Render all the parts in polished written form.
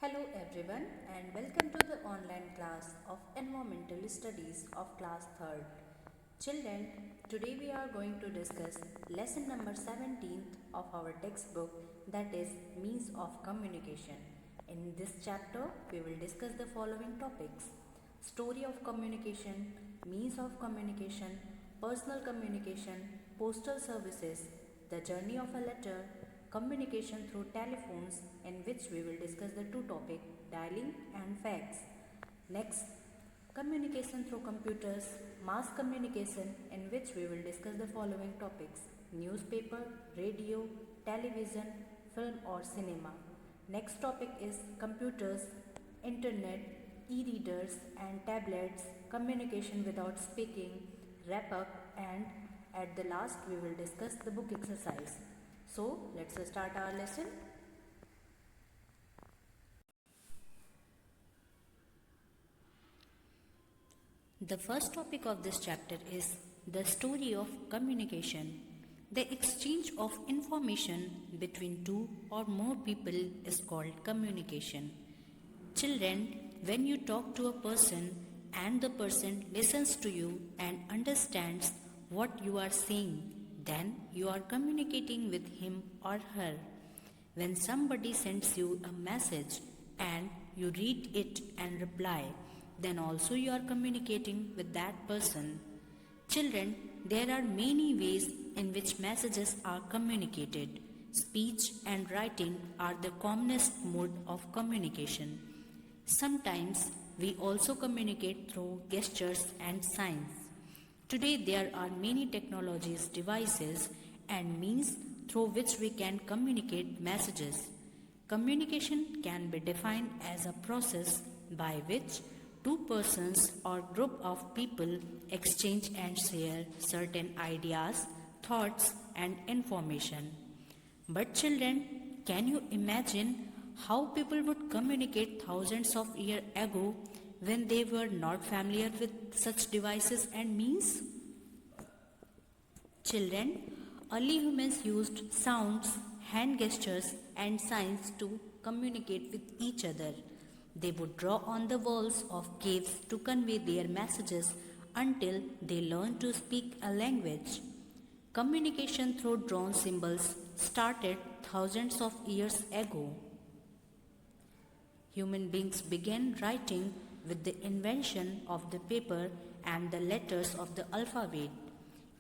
Hello everyone and welcome to the online class of Environmental Studies of class 3rd. Children, today we are going to discuss lesson number 17th of our textbook, that is means of communication. In this chapter we will discuss the following topics: story of communication, means of communication, personal communication, postal services, the journey of a letter, communication through telephones, in which we will discuss the two topics dialing and fax. Next, communication through computers, mass communication, in which we will discuss the following topics: newspaper, radio, television, film or cinema. Next topic is computers, internet, e-readers and tablets, communication without speaking, wrap up, and at the last we will discuss the book exercise. So let's start our lesson. The first topic of this chapter is the story of communication. The exchange of information between two or more people is called communication. Children, when you talk to a person and the person listens to you and understands what you are saying, then you are communicating with him or her. When somebody sends you a message and you read it and reply, then also you are communicating with that person. Children, there are many ways in which messages are communicated. Speech and writing are the commonest mode of communication. Sometimes we also communicate through gestures and signs. Today there are many technologies, devices and means through which we can communicate messages. Communication can be defined as a process by which two persons or group of people exchange and share certain ideas, thoughts and information. But children, can you imagine how people would communicate thousands of years ago when they were not familiar with such devices and means? Children, early humans used sounds, hand gestures and signs to communicate with each other. They would draw on the walls of caves to convey their messages until they learned to speak a language. Communication through drawn symbols started thousands of years ago. Human beings began writing with the invention of the paper and the letters of the alphabet.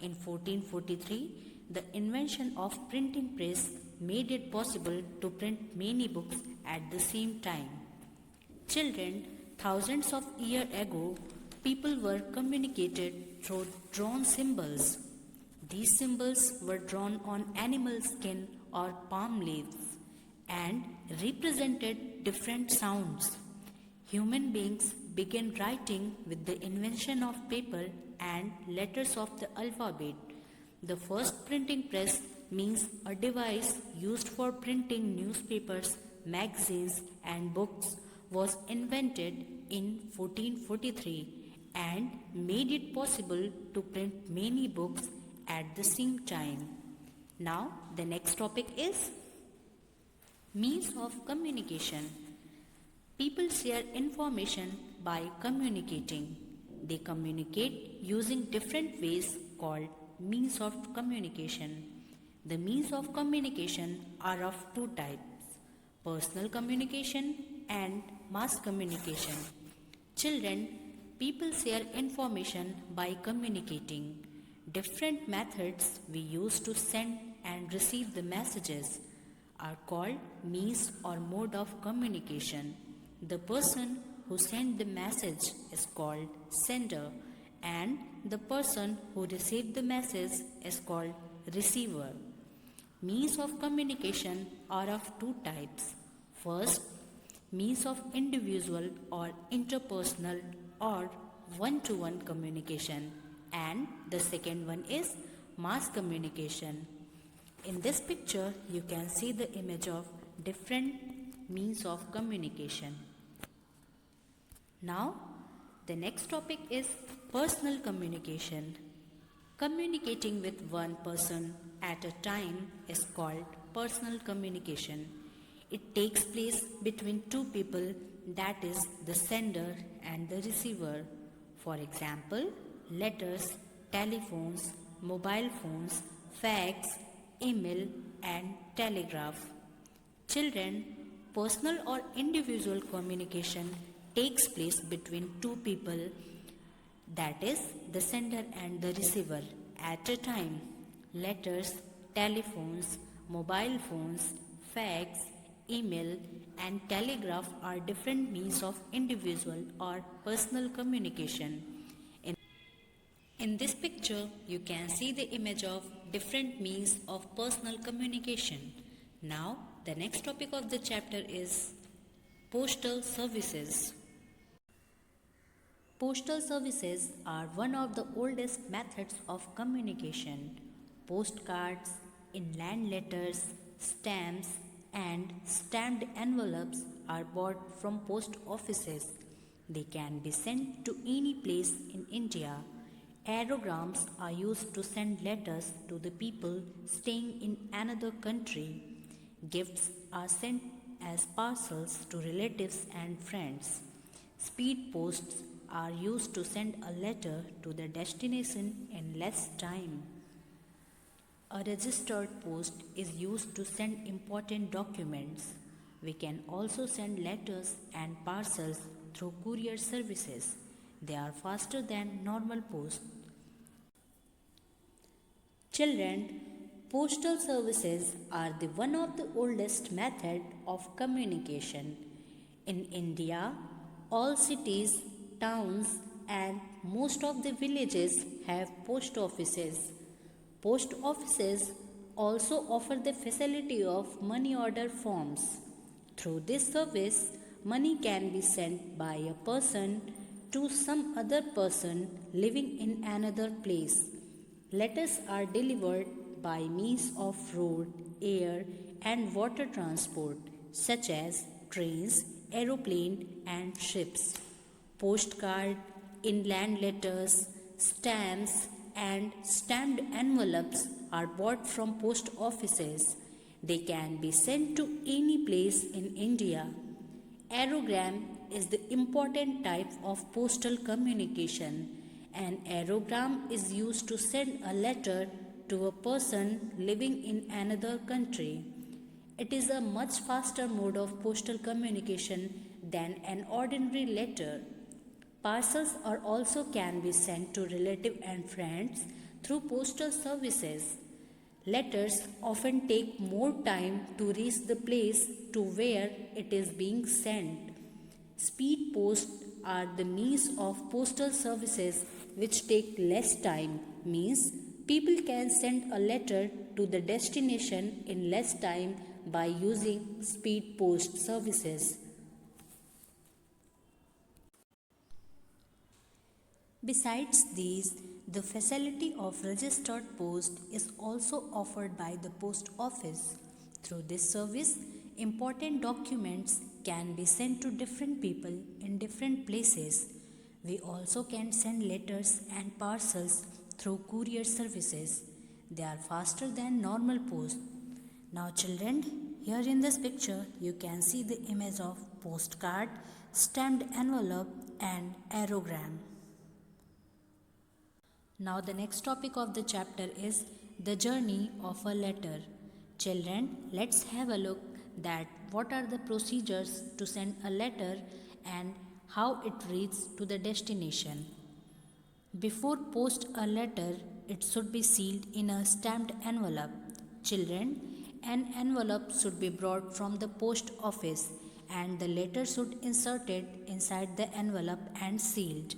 In 1443, the invention of printing press made it possible to print many books at the same time. Children, thousands of years ago, people were communicated through drawn symbols. These symbols were drawn on animal skin or palm leaves and represented different sounds. Human beings began writing with the invention of paper and letters of the alphabet. The first printing press means a device used for printing newspapers, magazines and books was invented in 1443 and made it possible to print many books at the same time. Now the next topic is means of communication. People share information by communicating. They communicate using different ways called means of communication. The means of communication are of two types: personal communication and mass communication. Children, people share information by communicating. Different methods we use to send and receive the messages are called means or mode of communication. The person who sent the message is called sender and the person who received the message is called receiver. Means of communication are of two types. First, means of individual or interpersonal or one-to-one communication, and the second one is mass communication. In this picture, you can see the image of different means of communication. Now, the next topic is personal communication. Communicating with one person at a time is called personal communication. It takes place between two people, that is, the sender and the receiver. For example, letters, telephones, mobile phones, fax, email, and telegraph. Children, personal or individual communication takes place between two people, that is, the sender and the receiver, at a time. Letters, telephones, mobile phones, fax, email, and telegraph are different means of individual or personal communication. In this picture, you can see the image of different means of personal communication. Now, the next topic of the chapter is postal services. Postal services are one of the oldest methods of communication. Postcards, inland letters, stamps, and stamped envelopes are bought from post offices. They can be sent to any place in India. Aerograms are used to send letters to the people staying in another country. Gifts are sent as parcels to relatives and friends. Speed posts are used to send a letter to the destination in less time. A registered post is used to send important documents. We can also send letters and parcels through courier services. They are faster than normal post. Children, postal services are the one of the oldest method of communication. In India, all cities, towns, and most of the villages have post offices. Post offices also offer the facility of money order forms. Through this service, money can be sent by a person to some other person living in another place. Letters are delivered by means of road, air, and water transport, such as trains, aeroplane, and ships. Postcard, inland letters, stamps, and stamped envelopes are bought from post offices. They can be sent to any place in India. Aerogram is the important type of postal communication. An aerogram is used to send a letter to a person living in another country. It is a much faster mode of postal communication than an ordinary letter. Parcels are also can be sent to relatives and friends through postal services. Letters often take more time to reach the place to where it is being sent. Speed posts are the means of postal services which take less time, means people can send a letter to the destination in less time by using speed post services. Besides these, the facility of registered post is also offered by the post office. Through this service, important documents can be sent to different people in different places. We also can send letters and parcels through courier services. They are faster than normal post. Now children, here in this picture you can see the image of postcard, stamped envelope and aerogram. Now the next topic of the chapter is the journey of a letter. Children, let's have a look that what are the procedures to send a letter and how it reaches to the destination. Before post a letter, it should be sealed in a stamped envelope. Children, an envelope should be brought from the post office and the letter should inserted inside the envelope and sealed.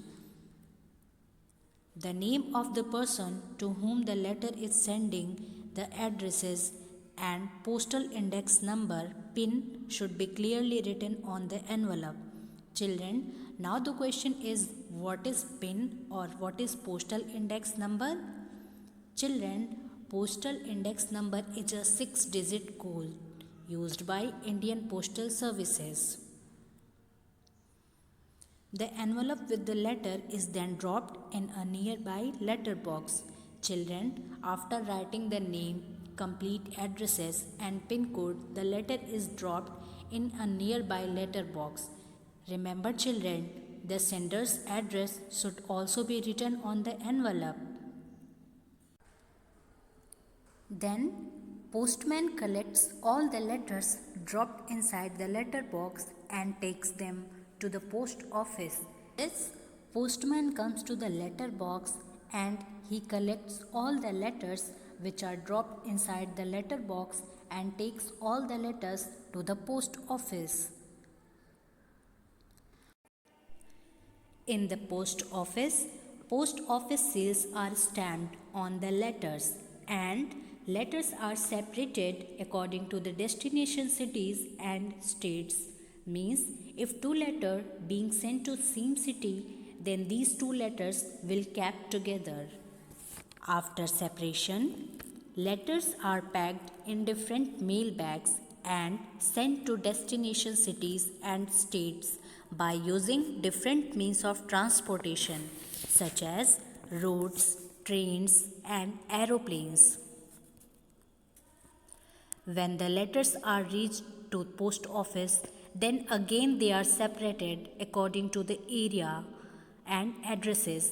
The name of the person to whom the letter is sending, the addresses and postal index number PIN should be clearly written on the envelope. Children, now the question is what is PIN or what is postal index number? Children, postal index number is a 6-digit code used by Indian Postal Services. The envelope with the letter is then dropped in a nearby letter box. Children, after writing the name, complete addresses and PIN code, the letter is dropped in a nearby letterbox. Remember, children, the sender's address should also be written on the envelope. Then, postman collects all the letters dropped inside the letter box and takes them to the post office. This postman comes to the letter box and he collects all the letters which are dropped inside the letter box and takes all the letters to the post office. In the post office seals are stamped on the letters and letters are separated according to the destination cities and states. Means if two letters being sent to same city, then these two letters will kept together. After separation, letters are packed in different mail bags and sent to destination cities and states by using different means of transportation such as roads, trains and aeroplanes. When the letters are reached to post office, then again they are separated according to the area and addresses.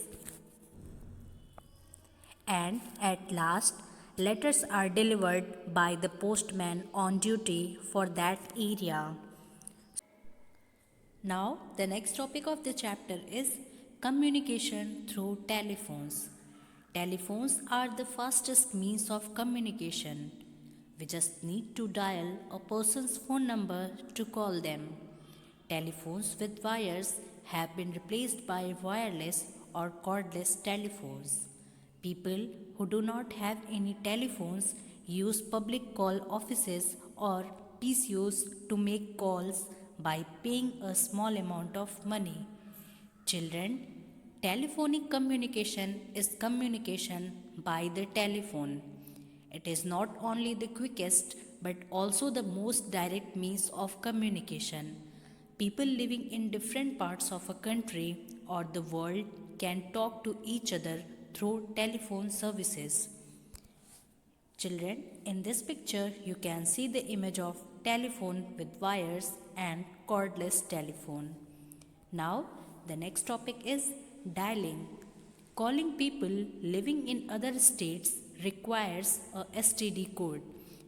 And at last, letters are delivered by the postman on duty for that area. Now, the next topic of the chapter is communication through telephones. Telephones are the fastest means of communication. We just need to dial a person's phone number to call them. Telephones with wires have been replaced by wireless or cordless telephones. People who do not have any telephones use public call offices or PCOs to make calls by paying a small amount of money. Children, telephonic communication is communication by the telephone. It is not only the quickest but also the most direct means of communication. People living in different parts of a country or the world can talk to each other through telephone services. Children, in this picture you can see the image of telephone with wires and cordless telephone. Now, the next topic is dialing. Calling people living in other states requires a STD code.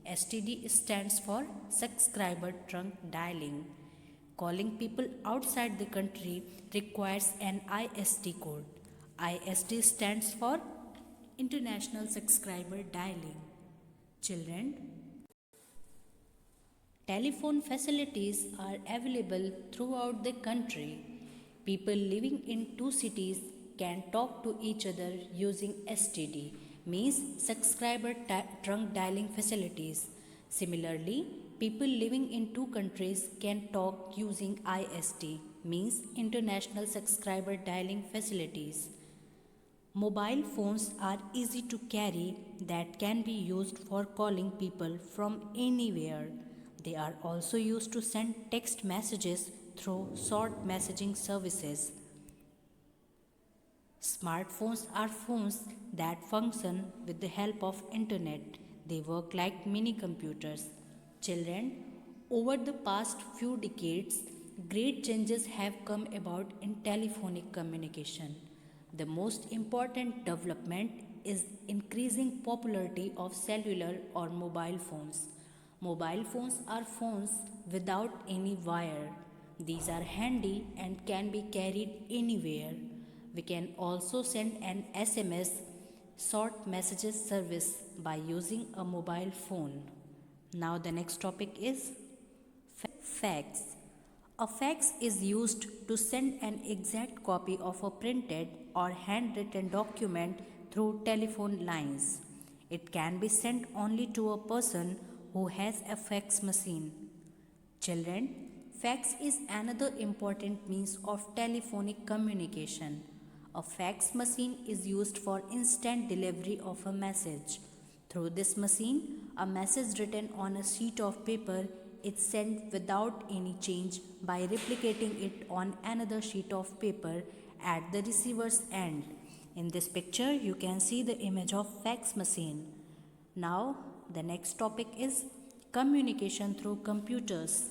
STD stands for subscriber trunk dialing. Calling people outside the country requires an ISD code. ISD stands for International Subscriber Dialing. Children, telephone facilities are available throughout the country. People living in two cities can talk to each other using STD, means subscriber trunk dialing facilities. Similarly, people living in two countries can talk using ISD, means international subscriber dialing facilities. Mobile phones are easy to carry that can be used for calling people from anywhere. They are also used to send text messages through short messaging services. Smartphones are phones that function with the help of internet. They work like mini computers. Children, over the past few decades, great changes have come about in telephonic communication. The most important development is increasing popularity of cellular or mobile phones. Mobile phones are phones without any wire. These are handy and can be carried anywhere. We can also send an SMS short messages service by using a mobile phone. Now the next topic is fax. A fax is used to send an exact copy of a printed or handwritten document through telephone lines. It can be sent only to a person who has a fax machine. Children, fax is another important means of telephonic communication. A fax machine is used for instant delivery of a message. Through this machine, a message written on a sheet of paper is sent without any change by replicating it on another sheet of paper at the receiver's end. In this picture, you can see the image of fax machine. Now, the next topic is communication through computers.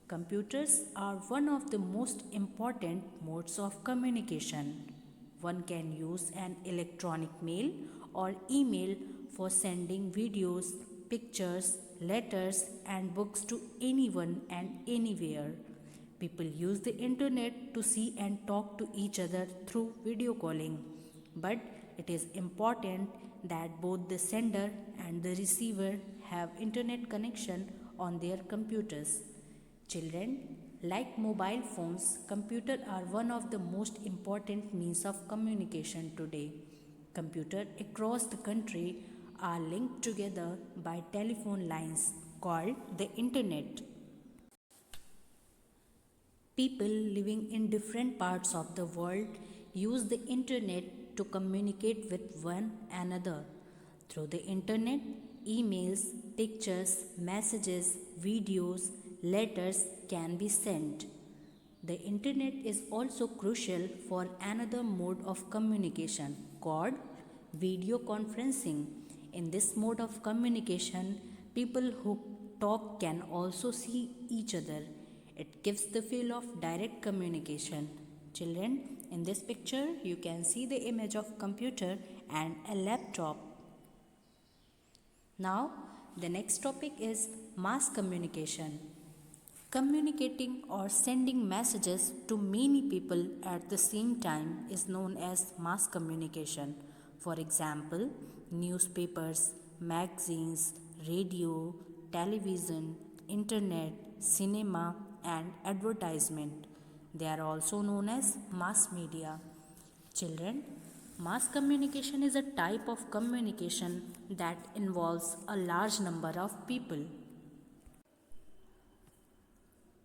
Computers are one of the most important modes of communication. One can use an electronic mail or email for sending videos, pictures, letters, and books to anyone and anywhere. People use the internet to see and talk to each other through video calling. But it is important that both the sender and the receiver have internet connection on their computers. Children, like mobile phones, computers are one of the most important means of communication today. Computers across the country are linked together by telephone lines called the internet. People living in different parts of the world use the internet to communicate with one another. Through the internet, emails, pictures, messages, videos, letters can be sent. The internet is also crucial for another mode of communication called video conferencing. In this mode of communication, people who talk can also see each other. It gives the feel of direct communication. Children, in this picture, you can see the image of computer and a laptop. Now, the next topic is mass communication. Communicating or sending messages to many people at the same time is known as mass communication. For example, newspapers, magazines, radio, television, internet, cinema, and advertisement. They are also known as mass media. Children, mass communication is a type of communication that involves a large number of people.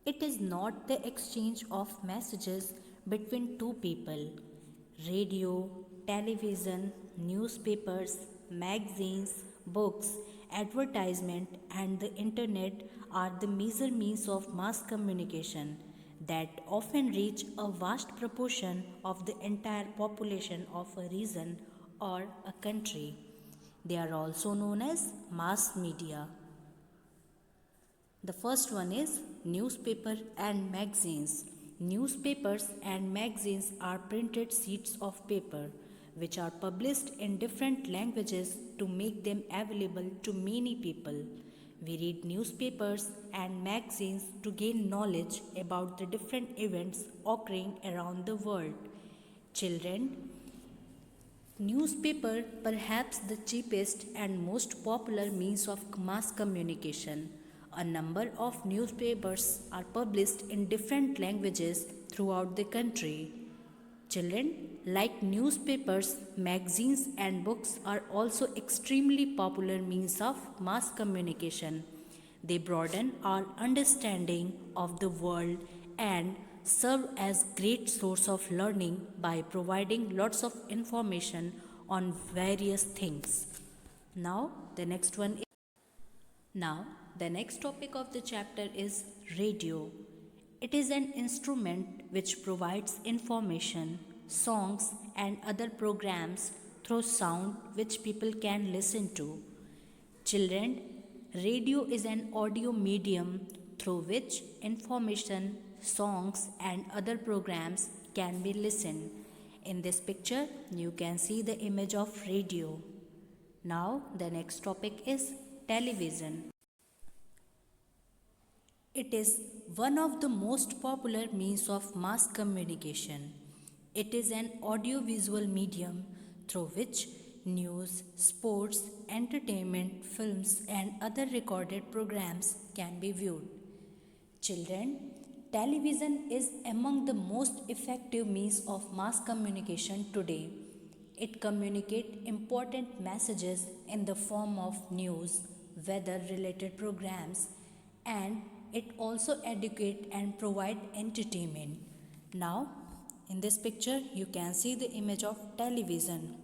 It is not the exchange of messages between two people. Radio, television, newspapers, magazines, books, advertisement, and the internet are the major means of mass communication that often reach a vast proportion of the entire population of a region or a country. They are also known as mass media. The first one is newspaper and magazines. Newspapers and magazines are printed sheets of paper which are published in different languages to make them available to many people. We read newspapers and magazines to gain knowledge about the different events occurring around the world. Children, newspaper perhaps the cheapest and most popular means of mass communication. A number of newspapers are published in different languages throughout the country. Children, like newspapers, magazines and books are also extremely popular means of mass communication. They broaden our understanding of the world and serve as great source of learning by providing lots of information on various things. Now, the next one is now, the next topic of the chapter is radio. It is an instrument which provides information, songs, and other programs through sound which people can listen to. Children, radio is an audio medium through which information, songs, and other programs can be listened. In this picture, you can see the image of radio. Now, the next topic is television. It is one of the most popular means of mass communication. It is an audiovisual medium through which news, sports, entertainment, films, and other recorded programs can be viewed. Children, television is among the most effective means of mass communication today. It communicates important messages in the form of news, weather related programs, and it also educate and provide entertainment. Now, in this picture, you can see the image of television.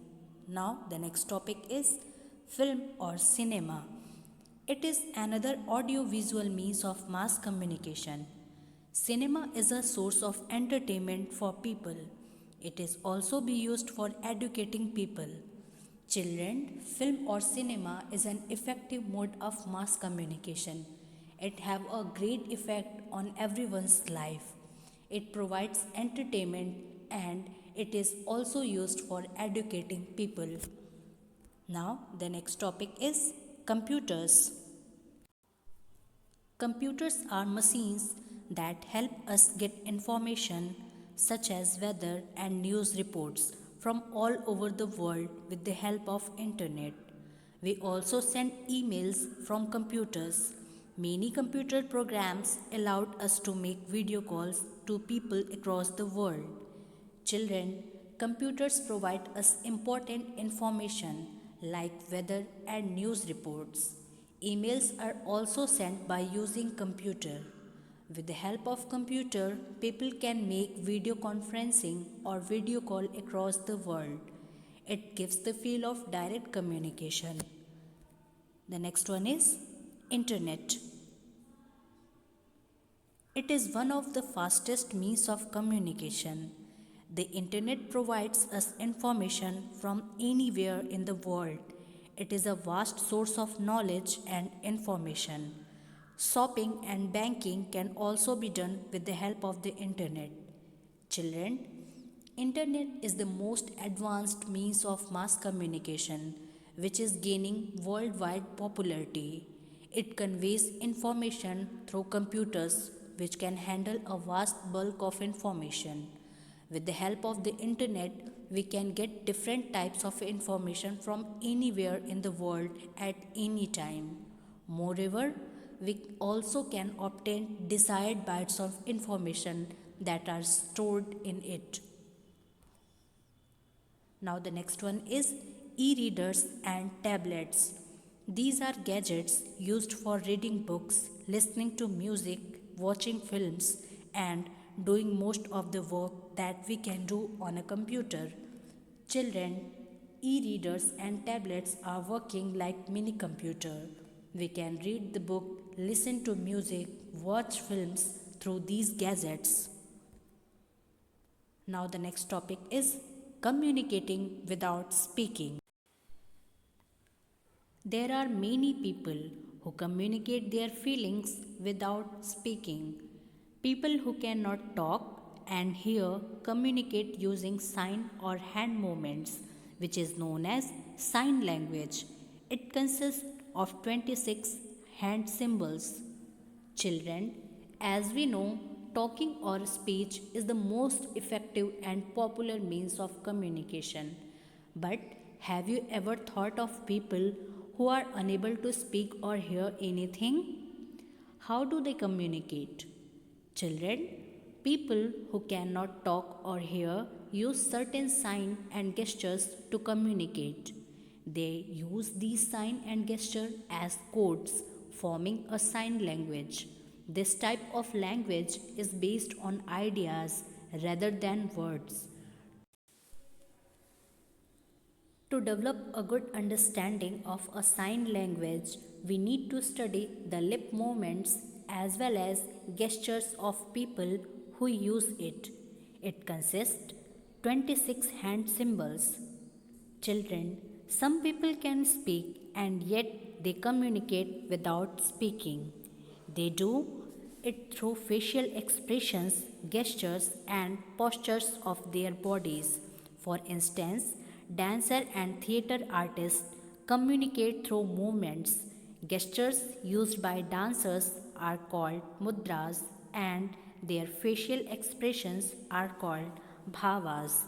Now, the next topic is film or cinema. It is another audio-visual means of mass communication. Cinema is a source of entertainment for people. It is also be used for educating people. Children, film or cinema is an effective mode of mass communication. It have a great effect on everyone's life. It provides entertainment and it is also used for educating people. Now, the next topic is computers. Computers are machines that help us get information such as weather and news reports from all over the world with the help of internet. We also send emails from computers. Many computer programs allowed us to make video calls to people across the world. Children, computers provide us important information like weather and news reports. Emails are also sent by using computer. With the help of computer, people can make video conferencing or video call across the world. It gives the feel of direct communication. The next one is internet. It is one of the fastest means of communication. The internet provides us information from anywhere in the world. It is a vast source of knowledge and information. Shopping and banking can also be done with the help of the internet. Children, internet is the most advanced means of mass communication which is gaining worldwide popularity. It conveys information through computers which can handle a vast bulk of information. With the help of the internet, we can get different types of information from anywhere in the world at any time. Moreover, we also can obtain desired bytes of information that are stored in it. Now the next one is e-readers and tablets. These are gadgets used for reading books, listening to music, watching films, and doing most of the work that we can do on a computer. Children, e-readers and tablets are working like mini computer. We can read the book, listen to music, watch films through these gadgets. Now the next topic is communicating without speaking. There are many people who communicate their feelings without speaking. People who cannot talk and hear communicate using sign or hand movements, which is known as sign language. It consists of 26 hand symbols. Children, as we know, talking or speech is the most effective and popular means of communication. But have you ever thought of people who are unable to speak or hear anything? How do they communicate? Children, people who cannot talk or hear use certain signs and gestures to communicate. They use these signs and gestures as codes, forming a sign language. This type of language is based on ideas rather than words. To develop a good understanding of a sign language, we need to study the lip movements as well as gestures of people who use it. It consists 26 hand symbols. Children, some people can speak and yet they communicate without speaking. They do it through facial expressions, gestures, and postures of their bodies. For instance, dancer and theater artists communicate through movements. Gestures used by dancers are called mudras and their facial expressions are called bhavas.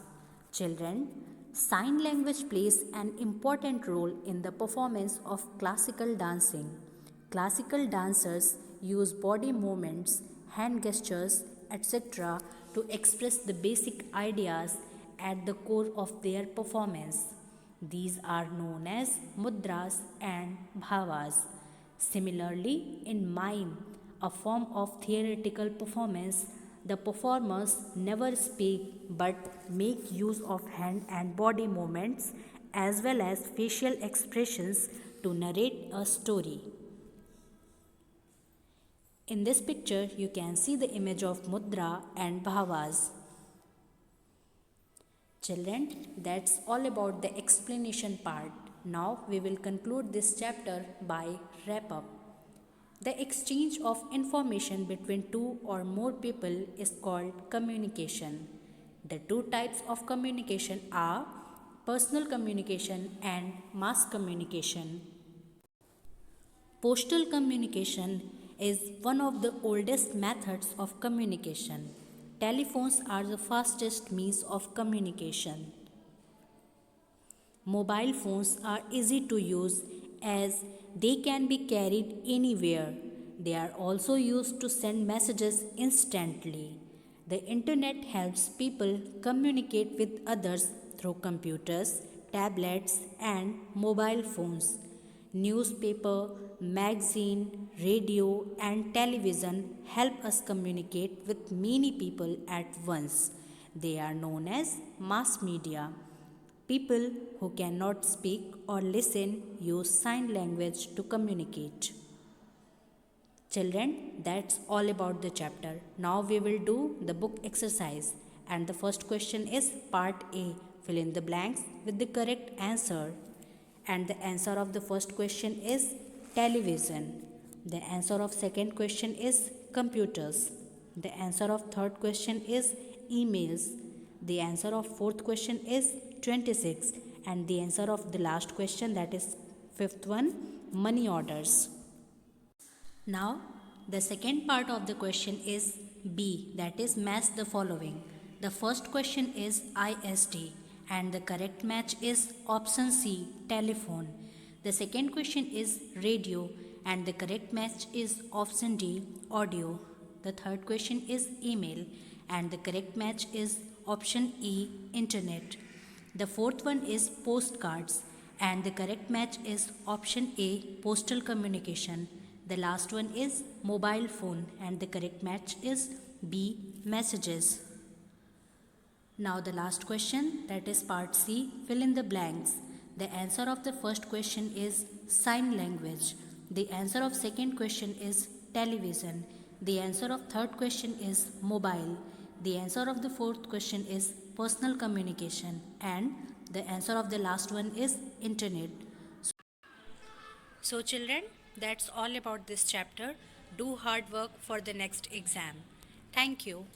Children, sign language plays an important role in the performance of classical dancing. Classical dancers use body movements, hand gestures, etc. to express the basic ideas at the core of their performance. These are known as mudras and bhavas. Similarly, in mime, a form of theatrical performance, the performers never speak but make use of hand and body movements as well as facial expressions to narrate a story. In this picture, you can see the image of mudra and bhavas. Children, that's all about the explanation part. Now we will conclude this chapter by wrap up. The exchange of information between two or more people is called communication. The two types of communication are personal communication and mass communication. Postal communication is one of the oldest methods of communication. Telephones are the fastest means of communication. Mobile phones are easy to use as they can be carried anywhere. They are also used to send messages instantly. The internet helps people communicate with others through computers, tablets, and mobile phones. Newspaper, magazine, radio, and television help us communicate with many people at once. They are known as mass media. People who cannot speak or listen use sign language to communicate. Children, that's all about the chapter. Now we will do the book exercise. And the first question is part A. Fill in the blanks with the correct answer. And the answer of the first question is television. The answer of second question is computers. The answer of third question is emails. The answer of fourth question is 26, and the answer of the last question, that is fifth one, money orders. Now the second part of the question is B, that is match the following. The first question is IST and the correct match is option C, telephone. The second question is radio and the correct match is option D, audio. The third question is email and the correct match is option E, internet. The fourth one is postcards and the correct match is option A, postal communication. The last one is mobile phone and the correct match is B, messages. Now the last question, that is part C, fill in the blanks. The answer of the first question is sign language. The answer of second question is television. The answer of third question is mobile. The answer of the fourth question is personal communication and the answer of the last one is internet. So children, that's all about this chapter. Do hard work for the next exam. Thank you.